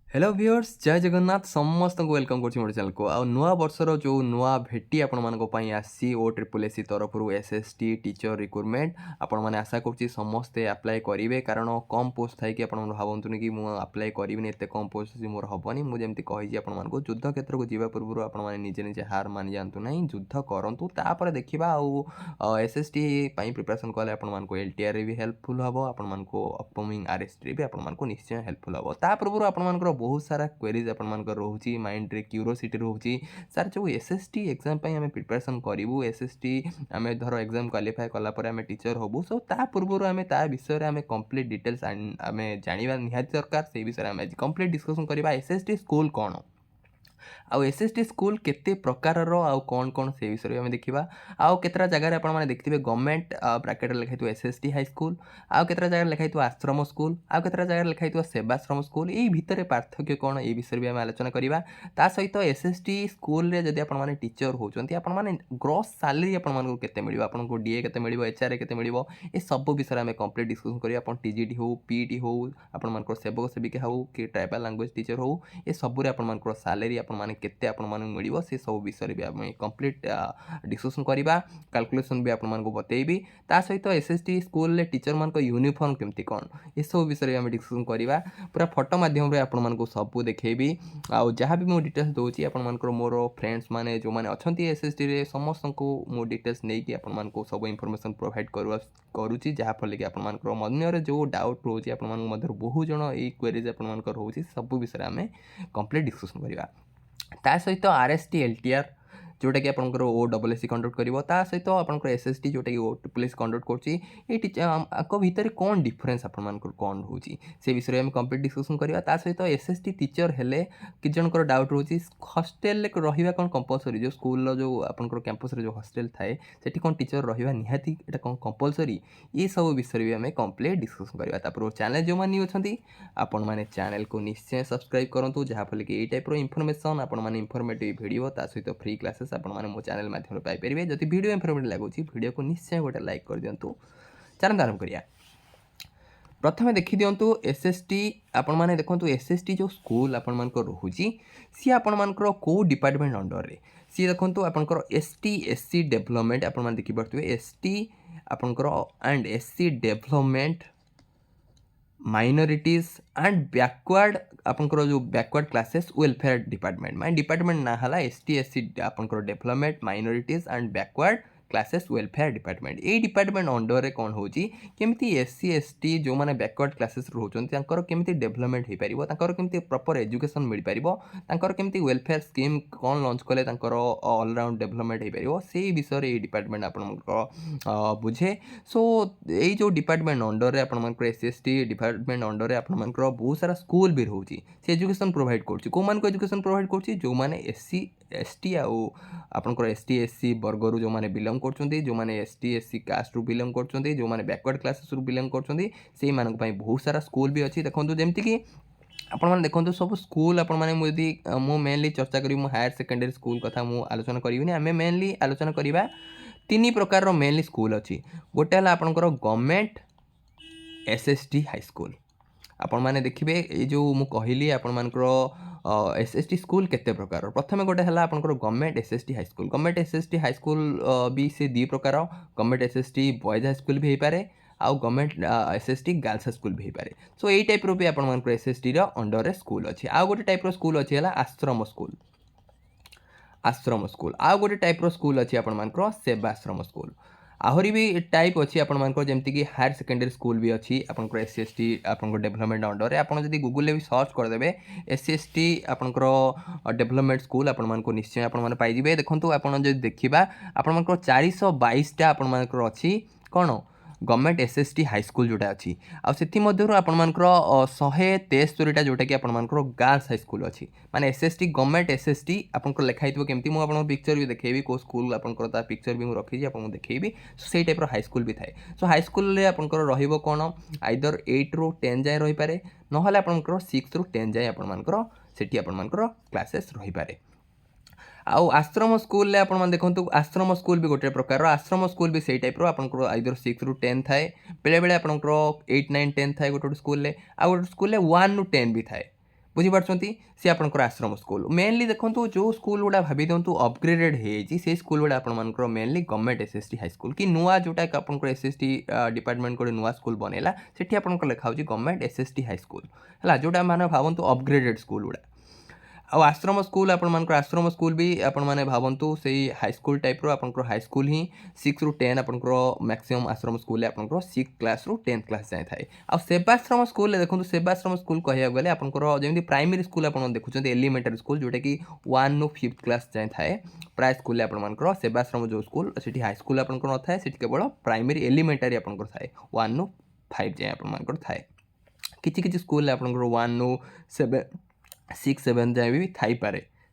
Hello viewers जय जगन्नाथ समस्त को वेलकम कर मोर चैनल को आ नुआ वर्षर जो नुआ भेटी आपण आसी ओ ट्रिपल एस तरफ एसएसटी टीचर रिक्रुटमेंट आपण मैंने आशा करुँच समस्ते आप्लाय करेंगे कारण कम पोस्ट थी भावतुनि कि मुझे आप्लाय करी एत कम पोस्ट मोर हेनी मुझे कही आपको युद्ध क्षेत्र को जावा पूर्व आपने निजे निजे हार मानि जातु ना युद्ध करूँ तापर देखा आउ एसएसटी प्रिपरेशन कले आपको एलटीआर भी हेल्पफुल हम आपको अपकमिंग आरएसटी भी आपको निश्चय हेल्पफुल हम ता पूर्व आप बहुत सारा क्वेरीज आपर रोचे माइंड रे क्यूरोसिटी रोचे सर जो एसएसटी एग्जाम आम प्रिपरेशन करूँ एसएसटी आम धर एग्जाम क्वालिफाए कलापर आम टीचर हबू सो ता पूर्व आम ता विषय आम कंप्लीट डिटेल्स आम जाना निहाती दरकार से विषय आम आज कंप्लीट डिस्कसन करवा एसएसटी स्कूल कौन आउ एसएसटी स्कूल केते प्रकारर आउ कौन कौन से विषय आम देखा आउ केतरा जगह आपने देखिए गवर्नमेंट ब्राकेट लिखाई एसएसटी हाई स्कूल आउ केतरा जगह लिखाई आश्रम स्कूल आउ केतरा जगह लिखाई सेवाश्रम स्कूल यही भितर पार्थक्य कौन ये विषय भी आम आलोचना करवा ता सहित एसएसटी स्कूल रे जदि आपने टीचर होती आपने ग्रॉस सैलरी आपको केते मिलिबो आपको डीए केते मिलिबो एचआरए केते मिलिबो ए सब विषय आम कंप्लीट डिस्कसन करवा आप टीजीटी हो पीईटी हो आपन सेवक सेविका हो कि ट्राइबल लैंग्वेज टीचर हो ए सबुरे आपन सैलरी आपने केते आपन मिलिबो से सब विषय भी आम कंप्लीट डिस्कसन करवा कैलकुलेशन भी आपको बतेबी ता सहित एसएसटी स्कूल रे टीचर मान यूनिफॉर्म केमती कौन ये सब विषय आम डिस्कसन करवा पूरा फोटो माध्यम आपको सबू देखेबी आउ जहाँ भी मुझे डिटेल्स दूसरी आपंकर मोर फ्रेंड्स मैंने जो मैंने अच्छा एसएसटी रे समस्त को मो डिटेल्स नहीं कि आपको सब इनफॉरमेशन प्रोवाइड करुँची जहाँफल कि आपंकर मन जो डाउट रोचे आप बहुत जन ये क्वेरीज आपंकर रोचे सब विषय आम कंप्लीट डिस्कसन करवा ता सहित आरएसटी एलटीआर जोटा कि आपंकर ओ डबल एससी कंडक्ट कर सहित आप एसएसटी जोटा कि ओ ट्रिपल एस कंडक्ट कर भितर कौन डिफरेन्स आपर कौन रोचे से विषय में कंप्लीट डिस्कसन करवा ता सहित एसएसटी टीचर हेले कि जनकर डाउट रोचे हस्टेल रहा कौन कंपलसरी जो स्कूल जो आपंकर कैंपस जो हस्टेल थाए सेठी कौन टीचर रहा निहाती एटा कौन कंपलसरी ये सब विषय भी आम कंप्लीट डिस्कसन करवा तापर चैनल जो मैंने अच्छा आपण मैंने चैनल को निश्चय सब्सक्राइब करूँ जहाँफल कि टाइप इनफॉरमेशन आपने इनफॉर्मेटिव वीडियो ता सहित फ्री क्लासेस आपने मो चैनल माध्यम पाइपर जब वीडियो इनफॉर्मेटिव लगुच वीडियो को निश्चय गोटे लाइक कर दिंतु चलते आरंभ करिया प्रथम देखी दिंतु एसएसटी आपण मैंने देखो एसएसटी जो स्कूल आपण रोचे सी आपर कौ डिपार्टमेंट अंडर रे सी देखो आपंकर एसटी एससी डेवलपमेंट आप देखिपे एसटी आपंकर and SC development minorities and backward आपंकर जो backward classes welfare department my department ना हला एसटी एससी आपंकर development minorities and backward classes welfare department ये डिपार्टमेंट अंडर रे कौन होची केमती एससी एसटी जो माने बैकवर्ड क्लासेस रोचंती तांकर केमती डेवलपमेंट हो पारिबो तांकर केमती प्रॉपर एजुकेशन मिल पारिबो तांकर केमती वेलफेयर स्कीम कौन लॉन्च कले तांकर ऑल राउंड डेवलपमेंट हो पारिबो से विषय रे डिपार्टमेंट आपन बुझे सो ये जो डिपार्टमेंट अंडर रे आपन एससी एसटी डिपार्टमेंट अंडर रे आपन बहुत सारा स्कूल भी रोची से एजुकेशन प्रोवाइड करछि को मान को एजुकेशन प्रोवाइड करछि जो माने एससी एसटी आउ आपनकर एसटी एससी वर्ग जो माने बिलोंग करछन्ती जो माने एसटी एससी कास्ट रु बिलोंग करछन्ती जो माने बैकवर्ड क्लासेस रु बिलोंग करछन्ती से मानक पई बहुत सारा स्कूल भी अछि देखंतु जेमति कि आपण माने देखंतु सब स्कूल आपण माने मुदी मु मेनली चर्चा करी मु हायर सेकेंडरी स्कूल कथा मु आलोचना करिविनी आमे मेनली आलोचना करिबा तीन प्रकार रो मेनली स्कूल अछि गोटे हला आपनकर गवर्नमेंट एसएसटी हाई स्कूल आपण माने देखिबे ए जो मु कहली आपण मानकर एसएसटी स्कूल केते प्रकार प्रथम गोटे हला आपनकर government SST high school government SST high school भी से दी प्रकार government SST boys high school भी हो पारे आउ government SST girls high school भी हो पारे सो एई टाइप रो भी आपण मानकर एसएसटी रो अंडर रे स्कूल अछि आउ गोटे टाइप रो स्कूल अछि हला आश्रम स्कूल आउ गोटे टाइप रो स्कूल अछि आपण मानकर सेवाश्रम स्कूल आहरी भी टाइप अच्छी आपर जमती कि हायर सेकेंडरी स्कूल भी अच्छी आपंकर एससी एसटी आपंकर डेवलपमेंट अंडर आपड़ जब गूगल भी सर्च करदे एससी एसटी आपंकर डेवलपमेंट स्कूल आपको निश्चय आपने पाइबे देखो आप देखा आपर 422टा आपर अच्छी कौन गवर्नमेंट एसएसटी हाई स्कूल जोटा अच्छी आपर 173टा जोटा कि आपर गर्ल्स हाई स्कूल अच्छी माने एसएसटी गवर्नमेंट एसएसटी आपको लिखाई केमती मुझे पिक्चर भी देखी कौ स्कूल आपंकर पिक्चर भी रखी आपको देखी से टाइप हाई स्कूल भी थाए सो हाई स्कूल रे आपंकर रहिबो कौन आइदर 8 ରୁ 10 जाए रही पारे नहले आपंकर 6 ରୁ 10 जाए आपंकर सेठी आपंकर क्लासेस रही पारे आउ आश्रम स्कूल आप देखो आश्रम स्कूल भी गोटे प्रकार आश्रम स्कूल भी से टाइप आपंकर आइदर 6 ରୁ 10 थाए बेले बेले आपंकर 8 9 10 थाए गोटे स्कूल आ गोटे स्कूल 1 ରୁ 10 भी थाए बुझीपार्टी सी आपंकर आश्रम स्कूल मेनली देखो जो स्कूल गुड़ा भाई दिंतु अपग्रेडेड हो स्कूल गुड़ा आपंकर mainly government SST high school कि नुआ जोटा आपंकर एसएसटी डिपार्टमेंट गोटे नुआ स्कूल बनैला से आपंकर लिखा गवर्नमेंट एसएसटी हाई स्कूल है जोटा मैंने भावतु अपग्रेडेड स्कूल गुड़ा आउ आश्रम स्कूल आपर आश्रम स्कूल भी आपने भावतु से हाईस्कूल टाइप रहा हाईस्कूल ही 6 ରୁ 10 आपंकर मैक्सिमम आश्रम स्कूल आपंकर 6 क्लास ରୁ 10 क्लास जाए थाए आ सेवाश्रम स्कूल देखो सेवाश्रम स्कूल कह गले आपंकर जमी प्राइमरी स्कूल आप देखुं एलिमेंटारी स्कूल जोटा कि 1 ରୁ 5 क्लास जाए थाए प्राय स्कूल आपर सेवाश्रम जो स्कूल से हाईस्कूल आप न थाए केवल प्राइमरी एलिमेंटारी आपंकर थाए 1 ରୁ 5 जाए आपर थाए किसी स्कूल आपंकर 1 ରୁ 7 6 7 जाए भी थाईपे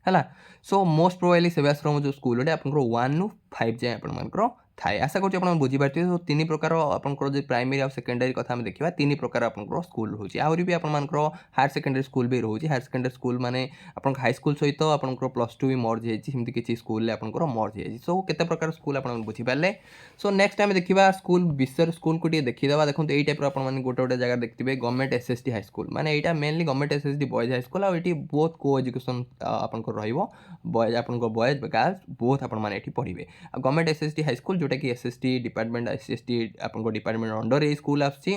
है सो मोस्ट प्रोबाब्ली सेवाश्रम जो स्कूल गोटे आप 1 ରୁ 5 जाए आपर थाए आशा करूँ बुझीपारे सो 3 प्रकार आपंकर जो प्राइमरी और सेकेंडरी कथा आम देखा 3 प्रकार आपंकर स्कूल रोचे आहरी भी आपर हायर सेकेंडरी स्कूल भी रोचे हायर सेकेंडरी स्कूल माने आप हाईस्कूल सहित आपंकर +2 भी मर्ज होती किसी स्कूल आपंकर मर्ज हो सो केते प्रकार स्कूल आप बुझीपारे सो नेक्स्ट आम देखा स्कूल विषय स्कूल को देखीदा देखो यही टाइप आप गोटे गोटे जगह देखते गवर्नमेंट एसएसटी हाई स्कूल माने यहाँ mainly government SST boys high school आठ बहुत को एजुकेशन आपंकर बॉयज आपंकर बॉयज गर्ल्स बहुत आपने पढ़े गवर्नमेंट एसएसटी हाई स्कूल जोटा कि एसएसटी डिपार्टमेंट एसएसटी आपंकर डिपार्टमेंट अंडर ये स्कूल आसी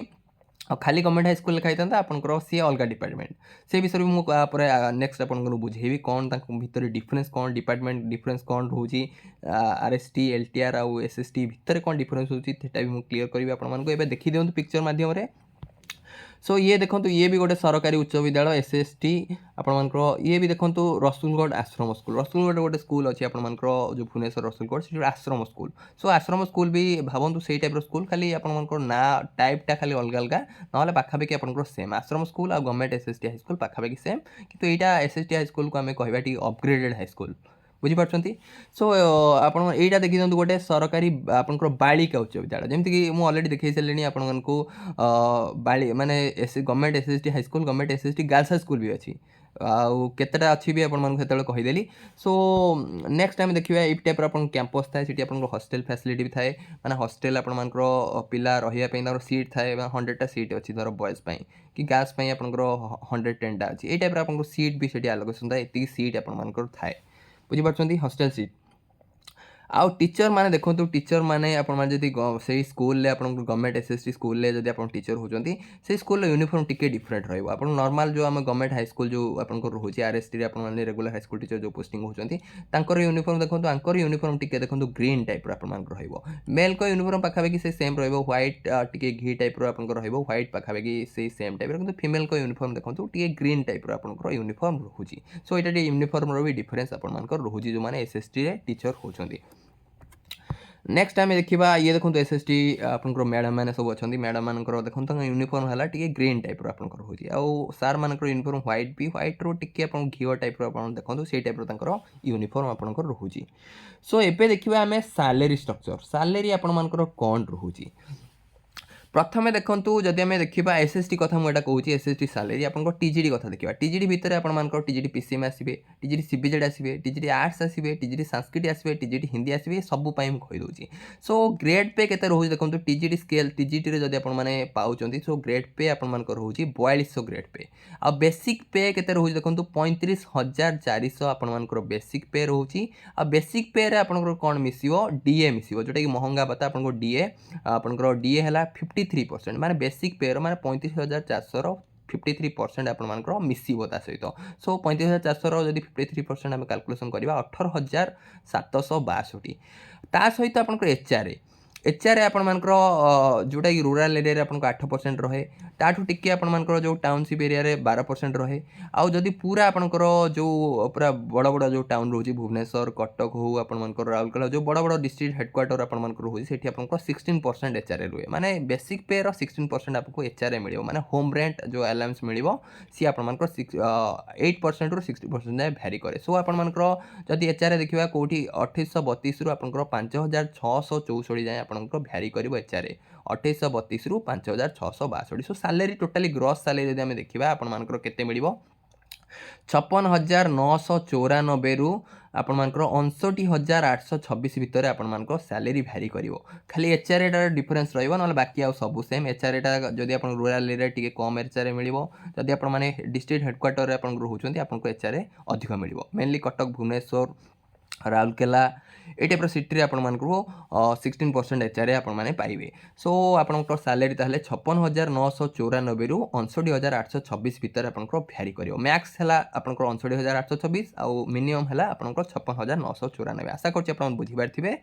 खाली गवर्नमेंट हाई स्कूल लिखाई था आपंकर सी अलग डिपार्टमेंट से विषय भी मुझे नेक्स्ट आपको बुझेबी कौन भितर डिफरेन्स कौन डिपार्टमेंट डिफरेन्स कौन रोचे आरएसटी एलटीआर आउ एसएसटी भितर कौन डिफरेन्स होती भी मुझे क्लीयर करी आपको देखी दिखाँ पिक्चर मध्यम सो ये देखो ये भी गोटे सरकारी उच्च विद्यालय एसएसटी आपर ये भी देखो रसुलगढ़ आश्रम स्कूल रसुलगढ़ गोटे स्कूल अच्छी आपर जो भुवनेश्वर रसुलगढ़ से आश्रम स्कूल सो आश्रम स्कूल भी भावतु से टाइप स्कूल खाली आपर ना टाइपटा खाली अलग अलग ना पाखापाखि आप सेम आश्रम स्कूल और गवर्नमेंट एसएसटी हाई स्कूल पाखापाखि सेम कि यहाँ एसएसटी हाई स्कूल को आम कह अपग्रेडेड हाई स्कूल बुझीपार्टी सो आपड़ यहाँ देखी दिखाँ गोटे सरकारी आपंकर बालिका उच्च विद्यालय जमीक मुझे अलरेडी देखी सारे आपको बाली माने government SST high school government SST girls high school भी अच्छी आउ केतेटा अच्छी भी आपको कहीदेली सो नेक्स्ट टाइम देखिए ये टाइप आप कैंपस थाए सी आप हॉस्टल फैसिलिटी भी थाए माने हॉस्टल आपर पिला रहा सीट थाए 100टा सीट अच्छी धर बॉयज कि गर्ल्स आपंकर 110टा अच्छी ये टाइप आप सीट भी से आलोकेशन थाए ये सीट आपर थाए बुझीपार्टी हॉस्टल सीट आउ टीचर माने देखो टीचर माने आपन जदि से स्कूल आप गवर्नमेंट एसएसटी स्कूल जब आप टीचर होती से स्कूल यूनिफॉर्म टिके डिफरेंट रहा आप नॉर्मल जो आम गवर्नमेंट हाई स्कूल जो आप रोचे आरएसटी आपने रेगुलर हाई स्कूल टीचर जो पोस्टिंग होती यूनिफॉर्म देखो आंकर यूनिफॉर्म टिके देखो ग्रीन टाइप मेल को यूनिफॉर्म पाखापाखि से सेम व्हाइट टिके घी टाइप व्हाइट पाखापाखि से सेम टाइप किंतु फीमेल को यूनिफॉर्म देखो टिके ग्रीन टाइप आपंकर यूनिफॉर्म रोचे सो ये यूनिफॉर्म भी डिफरेन्स आपर रोचे जो मैंने एसएसटी टीचर होती नेक्स्ट टाइम देखा ये देखो एसएसटी आपंकर मैडम मैंने सब अच्छा मैडम मान देखो यूनिफॉर्म है ग्रीन टाइप आपंकर हो सार मान यूनिफॉर्म व्हाइट भी व्हाइट रो टी घीओ टाइप देखो से टाइप यूनिफॉर्म आपंकर रोचे सो एबे देखा आम सैलेरी स्ट्रक्चर सैलेरी आपर कौन रोचे प्रथम देखूँ जदि आम देखा एसएसटी कथा मुझे कहूँ एसएसटी सैलेरी आप टीजीडी कथा देखा टीजीडी भितर आपर टीजीडी पीसीएम आसवे टीजीडी सीबीजेड आसवे टीजीडी आर्ट्स आसवे टीजीडी संस्कृत आसवे टीजीडी हिंदी आसवे सब कहीदे सो ग्रेड पे केते रोचे देखो टीजीडी स्केल टीजीडी जब आपने पाँच सो ग्रेड पे आपर रोचे 4200 ग्रेड पे आ बेसिक पे केते रोचे देखो 35,400 आपर बेसिक पे रोचे आ बेसिक पे आपंकर कौन मिसिव डीए मिसिव जोटा कि महंगा बता आपको डीए आपंकर डीए है 53% माने बेसिक पेयर माने 35,400 53% आपर मिसिव ता सहित सो 35,400 जब 53% आम कैलकुलेसन करवा 18,762 ता सहित आपंकर एचआरए आपर जोटा कि रूराल एरिया आपको 8% रहे ताठू टिके आपर जो टाउनशिप एरिया 12% रहे आउ जदि पूरा आपंकर जो पूरा बड़ बड़ जो टाउन रोचे भुवनेश्वर कटक हो आपर राउरकेला जो बड़ बड़ डिस्ट्रिक्ट हेडक्वार्टर आपर रोचे से आपको 16% एचआरए रुए माने बेसिक पे 16% आपको एचआरए मिले माने होम रेंट जो अलाउंस मिले सी आपर 8% ରୁ 60% जाए भैरी करे सो आपर जदि एचआरए देखा कौटी 2832 ରୁ आपंकर 5,664 जाए आपंकर भैरी कर एचआरए 2832 ରୁ 5,662 सो सैलेरी टोटाली ग्रॉस सैलेरी जब आम देखा आपर केते मिलिबो 56,994 रु आपण मानकर 59,826 भितर आपण मानकर सैलरी भैरी करिवो। खाली एचआरए टा डिफरेंस रहइबो नले बाकी आ सब सेम। एचआरए टा जदि आपण रूरल एरिया टिके कम एचआरए मिलिवो, जदि आपण माने डिस्ट्रिक्ट हेडक्वार्टर रे आपण रहउछन्ती आपण को एचआरए अधिक मिलिवो। मेनली कटक, भुवनेश्वर, राउरकेला ए टाइप सिटी आपण मानकू 16% एचआरए आपण माने पाइबे। सो आपणकर सैलरी ताहले 56,994 रु 59,826 भितर आपणकर भ्यारी करिवो। मैक्स हला आपणकर 59,826 आउ मिनिमम हला आपणकर 56,994। आशा करछि आपण बुझि पारथिबे।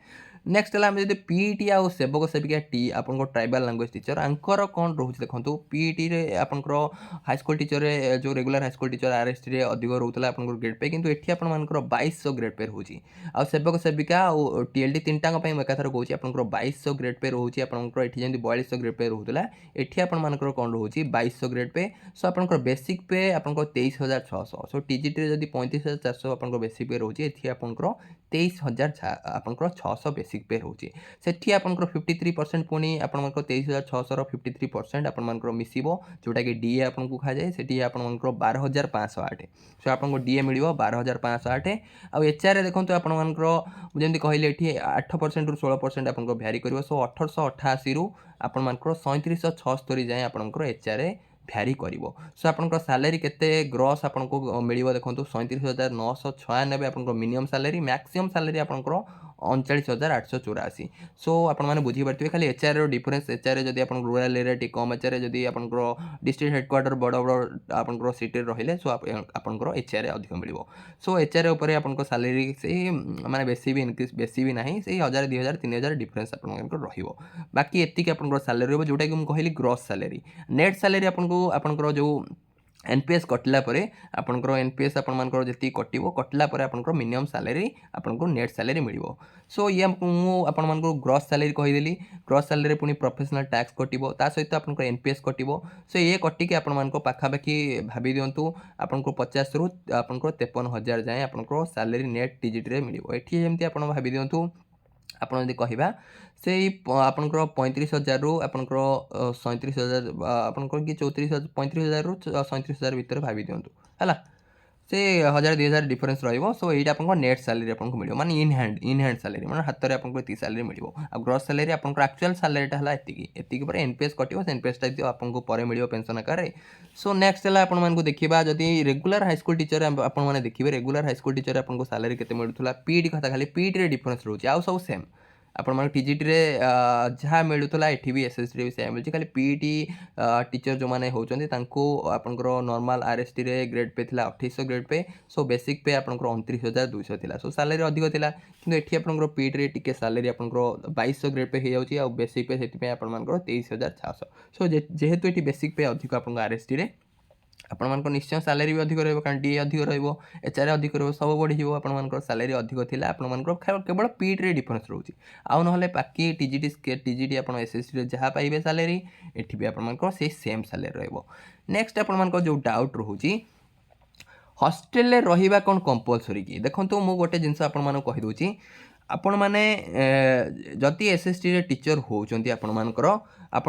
नेक्स्ट हला हम जदि पीईटी आउ सेवक सेविका टी आपणकर ट्राइबल लैंग्वेज टीचर आंकर कोन रहउछि देखंतु। पीईटी रे आपणकर हाई स्कूल टीचर रे जो regular high school teacher RST रे अधिक रहउतला आपणकर ग्रेड पे, किंतु एठी आपण मानकर 2200 ग्रेड पे रहउछि। आ सेवक सेविका और टीएलडी तीनटा मैं एकाथर कहूँ आपंकर 2200 ग्रेड पे रोचे। आपंकर ये जमी 4200 ग्रेड पे रोला, एटी आपर कौन रोचे 2200 ग्रेड पे। सो आपंकर बेसिक पे आपंकर 23,600। सो टीजीटी जब 35,400 आपंकर बेसिक पे रोचे, ये आपंकर 23,600 बेसिक पे रोचे। से आपंकर 53% पुणी आपंकर 23,600 53% आपंकर मिसब जोटा कि डीए आपको कहा जाए। से आपंकर 12,508। सो आपको डीए मिल 12,508। आउ एचआरए देखो आपंकर जमी कहले ये 8% रु 16% आपको भ्यारी कर। सो 1888 रु आपर 3776 जाए आपंकर एचआरए भ्यारी कर। सो आपंकर सैलरी केते ग्रॉस आपको मिल देखो 37,996 आपंकर मिनिमम सैलरी। मैक्सिमम सैलरी आपंकर 39,884। सो आपने बुझीपारे खाली एचआरए डिफरेंस। एचआरए जब आप रूरल एरिया टी कम एचआरए जब आप डिस्ट्रिक्ट हेडक्वार्टर बड़ बड़ आप सिटी रही सो आपंकर एचआरए अधिक मिल। सो एचआरए उपर आप सैलरी से माने बेसी भी इनक्रीज बेसी भी नहीं, से 1000 2000 3000 डिफरेंस आपंकर रहिबो। बाकी एतिक आपंकर सैलरी रहबो जोटा कि हम कहली ग्रॉस सैलरी। नेट सैलरी आपको आपंकर जो एनपीएस कटला परे आपंकर एनपीएस आपंकर जी कटो कटला आपंकर मिनिमम सैलरी आपको नेट सैलरी मिल। सो ये मुझे ग्रॉस सैलरी कहीदेली। ग्रॉस सैलरी पुणी प्रोफेशनल टैक्स कटो ता सहित आपंकर एनपीएस कटो। सो ये कटिकी आपण पाखापाखि भाभी दिंतु आपको 50 रु आपंकर 53,000 जाए आपंकर सैलरी नेट टीजीटी मिल। ये जमी आप भाभी दिंतु आपड़ जब कह से आपंकर 35,000 रु आपंकर 37,000 आपंकर कि 35,000 रु 37,000 भितर भाभी दिंतु है से 1000 2000 डिफरेंस रही। सो ये आपको नेट सैलरी आपको मिल माने इन हैंड सैलरी माने हाथ में आपको ये सैलरी मिल। आ ग्रॉस सैलरी आपको एक्चुअल सैलरीटा है एतिकी पर एनपीएस कटो से एनपीएसटा आपको पर मिल पेंशन आकार। सो नेक्स्ट है आपको देखा जदि रेगुलर हाई स्कूल टीचर आपने देखिए रेगुलर हाई स्कूल टीचर आपको सैलरी केते मिलूला। पीईटी कथा खाली पीईटी डिफरेंस रोचे आउ सब सेम। आपण टीजीटी रे जहाँ मिलूला एटी भी एसएसटी भी सेम मिलूँ। खाली पीईटी टीचर जो मैंने होती आपंकर नॉर्मल आरएसटी रे ग्रेड पे थिला 2800 ग्रेड पे। सो बेसिक पे आपंकर 29,200 थिला। सो सैलरी अधिक थिला, किंतु एठी आपंकर पीईटी रे टिके सैलरी आपंकर 2200 ग्रेड पे हो जाउची आ बेसिक पे सेति पे आपंकर 23,600। सो जेहेतु एठी बेसिक पे अधिक आपंकर आरएसटी रे आपण निश्चय सैलरी भी अधिक रही कारण डीए अधिक एचआरए अधिक सब बढ़ी आप सैलरी अधिक थिला आप केवल पीईटी डिफरेंस रोचे। आउ ना बाकी टीजीटी आप एसएसटी जहाँ पाइबे सैलरी एठी भी आप सेम सैलरी रहिबो। नेक्स्ट आप जो डाउट रोची हॉस्टेल रे रहिबा कोन कंपलसरी कि देखंतु मु गोटे जिंस आपन कहीदे आपण मैंने जदि एसएसटी रे टीचर होउचंती आपण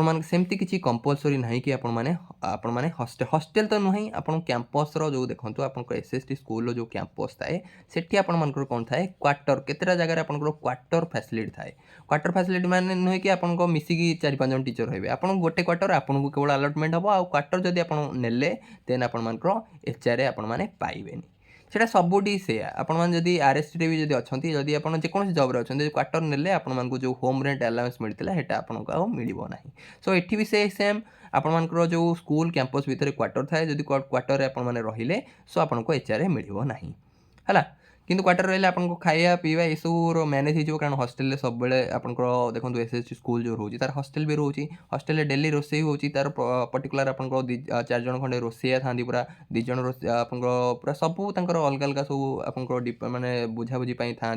मान सेमती किसी कंपलसरी नहीं कि आपण माने हॉस्टेल तो नुहे आपण कैंपस रो जो देखंतु आपण एसएसटी स्कूल जो कैंपस थाए सेठी आपण मानकर कोन थाए क्वार्टर केतेटा जगह आपण क्वार्टर फैसिलिटी थाए। क्वार्टर फैसिलिटी माने नुहे कि आपण मिसिकी 4-5 जन टीचर होइबे आपण गोटे क्वार्टर आपण को केवल अलॉटमेंट हबो आ क्वार्टर जदि आपण नेले देन आपण मानकर एचआरए आपण माने पाइबेनी। सेटा सबुटी से आपड़ी आरएसटी भी अच्छा जदि आप जेकोसी जब रे अच्छा क्वार्टर नेले आपको जो होम रेंट अलाउंस मिलता है आपको मिल ना। सो ये भी से सेम आपर जो स्कूल कैंपस भितर क्वार्टर थाए जदि क्वार्टर आपने रहिले सो आपको एचआरए मिल ना है। किंतु क्वार्टर रही आपको खाया पीवा यू मैनेज हो कारण हॉस्टेल सब आपको देखो एसएसटी स्कूल जो रोचे तार हॉस्टेल भी रोचे। हॉस्टेल डेली रोसे होची तार पर्टिकुलर आपको 4 जन खंडे रोसैया था पूरा 2 जन पूरा सबू अलग अलग सब आपको माने बुझाबुझी था।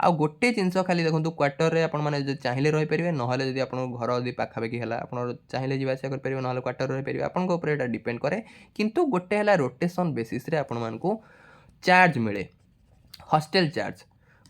आ गोटे जिनस खाली देखो क्वार्टर रे आपने चाहिए रहीपर ना जब आप घर यदि पाखापाखि है आप चाहिए जावास करेंगे ना क्वार्टर रहीपर आपको डिपेंड करे। किंतु गोटे है रोटेशन बेसिस रे आपको चार्ज मिले हॉस्टेल चार्ज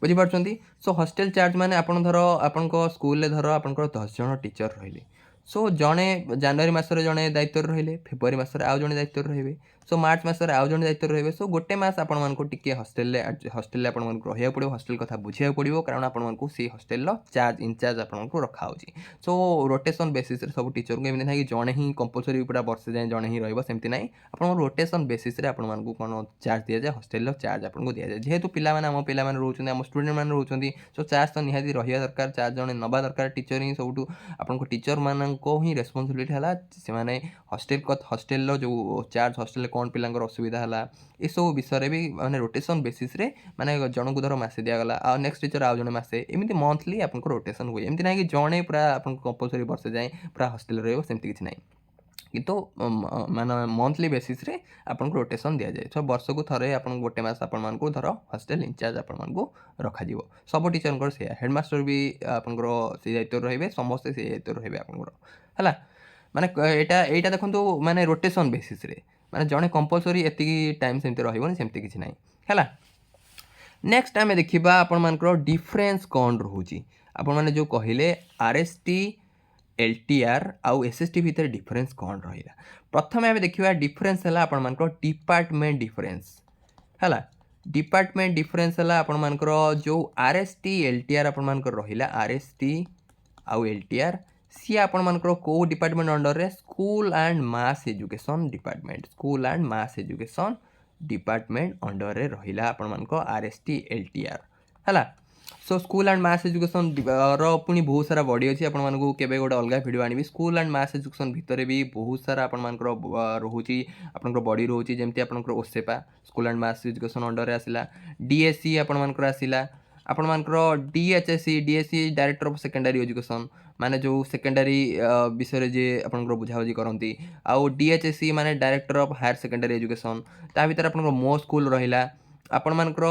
बुझीपार्टी। सो हॉस्टेल चार्ज माने आपन धर आपन स्कूल धर आपन 10 जन टीचर रहिले। सो जड़े जनवरी मसरे जड़े दायित्व रहिले, फेब्रुआरी मसरे आउ जड़े दायित्व रही। सो मार्च मासरे आउ जन दायित्व रहिबे सो गोटे मास आपण मानको टिके हॉस्टल आपण मानको रहिया पड़िबो हॉस्टल कथा बुझिया पड़िबो कारण आपण मानको से हॉस्टल लो चार्ज इंचार्ज आपण मानको रखा होची सो रोटेशन बेसिस रे सब टीचर को एमि नाही कि जणे ही कंपलसरी पूरा वर्ष जाय जणे ही रहइबो सेमति नाही आपण रोटेशन बेसिस रे आपण मानको कोन चार्ज दिया जाय हॉस्टल लो चार्ज आपण को दिया जाय जेहेतु पिला माने हम पिला माने रहउछन हम स्टूडेंट माने रहउछन सो चार्ज तो निहाती रहिया दरकार चार्ज जणे नबा दरकार टीचर ही सबटू आपण को टीचर मानको ही रिस्पांसिबिलिटी हला से माने हॉस्टल लो जो चार्ज हॉस्टल कोन पिलांगर असुविधा हला ए सब विषय भी माने रोटेशन बेसिस रे माने जण को धर मासे दिया गला आ नेक्स्ट टीचर आ जणे मासे एमिति मंथली आपन को रोटेशन होय एमिति नाही कि जणे पूरा आपन कंपलसरी वर्ष जाय पूरा हॉस्टल रहइबो सेमति किछ नाही किंतु माने मंथली बेसिस रे आपन को रोटेशन दिया जाय सो वर्ष को थरे आपन गोटे मास आपन मान को धर हॉस्टल इंचार्ज आपन मान को रखा जीवो सब टीचर को से हेडमास्टर भी आपन को से दायित्व रहइबे समस्त से दायित्व रहइबे आपन को हला माने एटा देखंतु माने रोटेशन बेसिस रे माने जणे कंपलसरी एति टाइम सेमते रहइबो सेमते किछ नाही हला नेक्स्ट आमे देखिबा आपण मानकर डिफरेंस कोन रहूची आपण माने जो कहिले आरएसटी एलटीआर आउ एसएसटी भितर डिफरेंस कोन रहिला प्रथमे आमे देखिबा डिफरेंस हला आपण मानकर डिपार्टमेंट डिफरेंस हला डिपार्टमेंट डिफरेंस हला आपण मानकर जो आरएसटी एलटीआर आपण मानकर रहिला आरएसटी आउ एलटीआर सी आपण मानकर को डिपार्टमेंट अंडर रे school and mass education department school and mass education department under रे रहिला आपण मानको आरएसटी एलटीआर हला सो स्कूल एंड मास एजुकेशन रो पुनी बहुत सारा बॉडी अछि आपण मानको केबे गोटे अलगा वीडियो आनिबी स्कूल एंड मास एजुकेशन भितरे भी बहुत सारा आपण मानको रहूची आपनको बॉडी रहूची जेमति आपनको ओसेपा school and mass education under रे आसिला डीएससी आपण मानको आसिला आपण मानकर DSC director of secondary education माने जो सेकेंडरी विषय जे आपनकर बुझाबुझी करंती आउ डीएचएससी माने director of higher secondary education ता भीतर आपनकर मो स्कूल रहिला आपण मानकर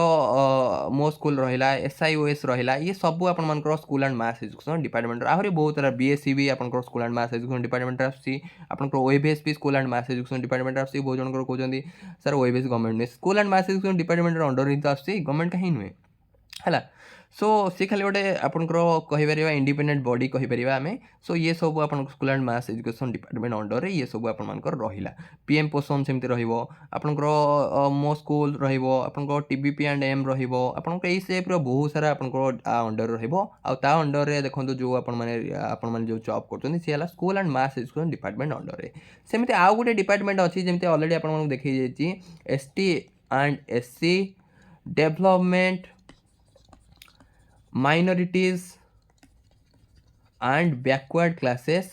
मो स्कूल रहिला एसआईओएस रहिला ये सब आपण मानकर school and mass education department आहुरी बहुत सारा बीएससी भी आपनकर school and mass education department आसी आपनकर ओएबीएस भी school and mass education department आसी बहुत जनकर कहउचंदी सर ओएबीएस गवर्नमेंट ने school and mass education department under ही तो आसी गवर्नमेंट कहीं नुहे हला सो सी खाली गोटे आपनकर कहिपर इंडिपेंडेंट बॉडी कहिपर आमे सो ये सब आपन school and mass education department under रे ये सब आपन मानकर रहिला पीएम पोषण सेमति रहिबो आपनकर मो स्कूल रहिबो आपनकर टीबीपी एंड एम रहिबो आपनकर ए सेप रो बहुत सारा आपनकर अंडर रहिबो आ ता अंडर रे देखंतु जो आपन माने जो जॉब करतोनी से हला school and mass education department under रे सेमति आ गोटे डिपार्टमेंट अछि जेमति ऑलरेडी आपन मानक देखि जेछि ST and SC development minorities and backward classes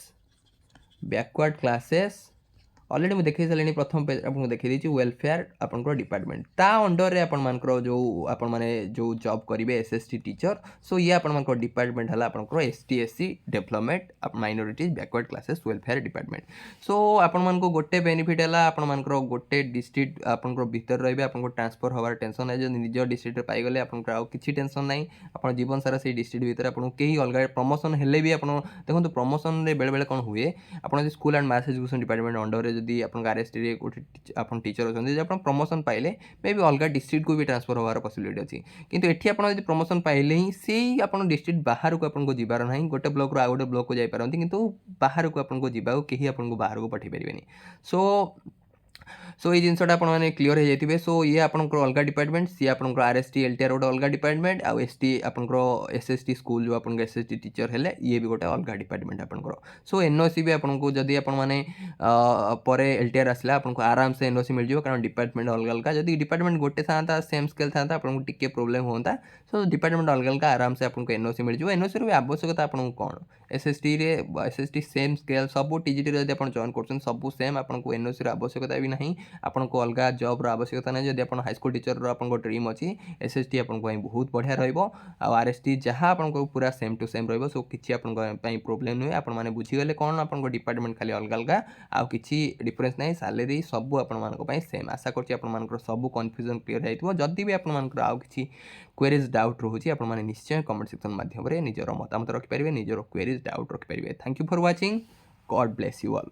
already मुझे देखी सारे प्रथम पेज आपको देखी देछि वेलफेयर आपनकर डिपार्टमेंट ता अंडर रे आपन मानकर जो आपन माने जो जॉब करिवे एसएसटी टीचर सो ये आपन मानकर डिपार्टमेंट हला आपनकर ST SC development minorities backward classes welfare department so आपन मानको गोटे बेनिफिट हला आपन मानकर गोटे डिस्ट्रिक्ट आपनकर भीतर रहिबे आपनकर ट्रांसफर होबार टेंशन है जो निज डिस्ट्रिक्ट पाई गले आपनकर आ किछि टेंशन नाही आपन जीवन सारा से डिस्ट्रिक्ट भीतर आपन केही अलगा प्रमोशन हेले भी आपन देखंतु प्रमोशन रे बेले बेले कोन हुए आपन school and mass education department under रे जदि आपन आरएसटी रे गोटे आपन टीचर अछन जे आपन प्रमोशन पाइले मे भी अलगा डिस्ट्रिक्ट को भी ट्रांसफर होबार पॉसिबिलिटी अछि किंतु एठी आपन जदि प्रमोशन पाइले ही सेही आपन डिस्ट्रिक्ट बाहर को आपन को जिबार नाही गोटे ब्लॉक रो आ गोटे ब्लॉक को जाई पारंती किंतु बाहर को आपन को जिबाको केही आपन को बाहर को पठै परिबेनी सो ये जिनसटा आपण माने क्लियर हो जाइथिबे सो ये आपनकर अलगा डिपार्टमेंट सी आपनकर आरएसटी एलटीआर गोटे अलगा डिपार्टमेंट आ एसटी आपनकर एसएसटी स्कूल जो आपनकर एसएसटी टीचर हेले ये भी गोटे अलगा डिपार्टमेंट आपनकर सो एनओसी भी आपनको जदी आपण माने परे एलटीआर आसला आपनको आराम से एनओसी मिल जिवो कारण डिपार्टमेंट अलगा अलगा जदी डिपार्टमेंट गोटे थांता सेम स्केल थांता आपनको टिके प्रॉब्लम होंता सो डिपार्टमेंट अलगा अलगा आराम से आपनको एनओसी मिल जिवो एनओसी रो आवश्यकता आपनको कोन एसएसटी रे एसएसटी सेम स्केल सब टीजीटी रे जदी आपण जॉइन करछन सब सेम आपनको एनओसी रो आवश्यकता भी नहीं आपनको अलगा जॉब रो आवश्यकता नहीं जदि आपण हाई स्कूल टीचर रो आपनको ड्रीम अछि एसएसटी आपनको बहुत बढ़िया रहइबो आ आरएसटी जहां आपनको पूरा सेम टू सेम रहइबो सो किछि आपनको प्रॉब्लम नै आपण माने बुझी गले कोन आपनको डिपार्टमेंट खाली अलगा अलगा आ किछि डिफरेंस नै सैलरी सब आपण मानको पई सेम आशा करछि आपण मानको सब कंफ्यूजन क्लियर जाइतबो जदि भी आपण मानको आउ किछि क्वेरीज डाउट रहउछि आपण माने निश्चय कमेंट सेक्शन माध्यम रे निजरो मतामत रखि परिबे निजरो क्वेरीज डाउट रखि परिबे thank you for watching God bless you all.